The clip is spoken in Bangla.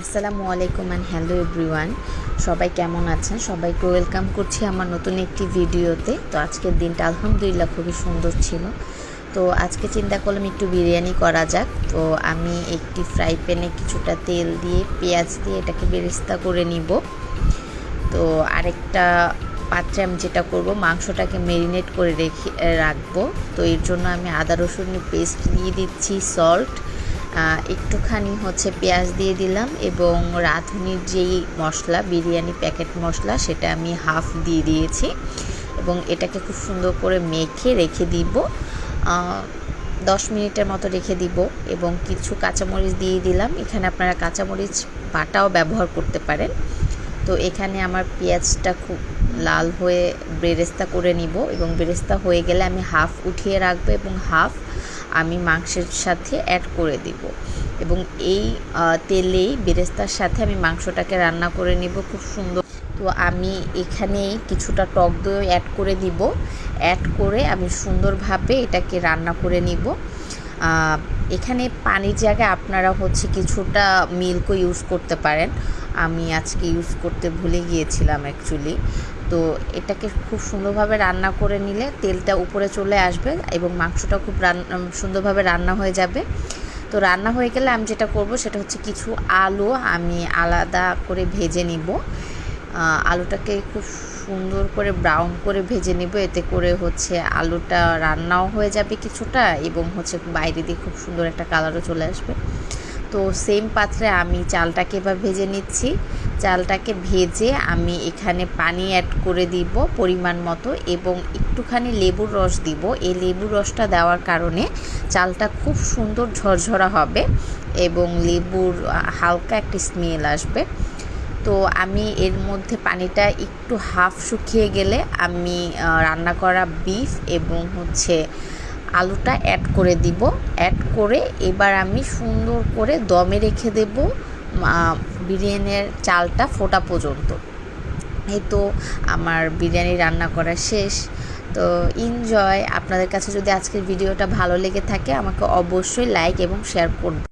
আসসালামু আলাইকুম অ্যান্ড হ্যালো এভরিওয়ান। সবাই কেমন আছেন? সবাইকে ওয়েলকাম করছি আমার নতুন একটি ভিডিওতে। তো আজকের দিনটা আলহামদুলিল্লাহ খুবই সুন্দর ছিল। তো আজকে চিন্তা করলাম একটু বিরিয়ানি করা যাক। তো আমি একটি ফ্রাই প্যানে কিছুটা তেল দিয়ে পেঁয়াজ দিয়ে এটাকে বেরেস্তা করে নিব। তো আরেকটা পাত্রে আমি যেটা করব, মাংসটাকে ম্যারিনেট করে রাখবো। তো এর জন্য আমি আদা রসুনের পেস্ট দিয়ে দিচ্ছি, সল্ট, একটুখানি পেঁয়াজ দিয়ে দিলাম এবং রাঁধুনির যেই মশলা, বিরিয়ানি প্যাকেট মশলা, সেটা আমি হাফ দিয়ে দিয়েছি এবং এটাকে খুব সুন্দর করে মেখে রেখে দিব। 10 মিনিটের মতো রেখে দিব এবং কিছু কাঁচামরিচ দিয়ে দিলাম। এখানে আপনারা কাঁচামরিচ বাটাও ব্যবহার করতে পারেন। তো এখানে আমার পেঁয়াজটা খুব লাল হয়ে বেরেস্তা করে নিব এবং বেরেস্তা হয়ে গেলে আমি হাফ উঠিয়ে রাখবো এবং হাফ আমি মাংসের সাথে অ্যাড করে দিব এবং এই তেলেই বেরেস্তার সাথে আমি মাংসটাকে রান্না করে নিব খুব সুন্দর। তো আমি এখানে কিছুটা টক দই অ্যাড করে দিব, অ্যাড করে আমি সুন্দরভাবে এটাকে রান্না করে নিব। এখানে পানির জায়গায় আপনারা কিছুটা মিল্কও ইউজ করতে পারেন। আমি আজকে ইউজ করতে ভুলে গিয়েছিলাম অ্যাকচুয়ালি। তো এটাকে খুব সুন্দরভাবে রান্না করে নিলে তেলটা উপরে চলে আসবে এবং মাংসটা খুব সুন্দরভাবে রান্না হয়ে যাবে। তো রান্না হয়ে গেলে আমি যেটা করব সেটা কিছু আলু আমি আলাদা করে ভেজে নিব। আলুটাকে খুব সুন্দর করে ব্রাউন করে ভেজে নিব, এতে করে আলুটা রান্নাও হয়ে যাবে কিছুটা এবং বাইরে দিয়ে খুব সুন্দর একটা কালারও চলে আসবে। তো সেম পাত্রে আমি চালটাকে এবার ভেজে নিচ্ছি। চালটাকে ভেজে আমি এখানে পানি অ্যাড করে দিব পরিমাণ মতো এবং একটুখানি লেবুর রস দিব। এই লেবুর রসটা দেওয়ার কারণে চালটা খুব সুন্দর ঝরঝরা হবে এবং লেবুর হালকা একটা স্মেল আসবে। তো আমি এর মধ্যে পানিটা একটু হাফ শুকিয়ে গেলে আমি রান্না করা বিফ এবং আলুটা অ্যাড করে দিব। অ্যাড করে এবার আমি সুন্দর করে দমে রেখে দেব বিরিয়ানির চালটা ফোটা পর্যন্ত। এই তো আমার বিরিয়ানি রান্না করা শেষ। তো এনজয়। আপনাদের কাছে যদি আজকের ভিডিওটা ভালো লেগে থাকে আমাকে অবশ্যই লাইক এবং শেয়ার করবেন।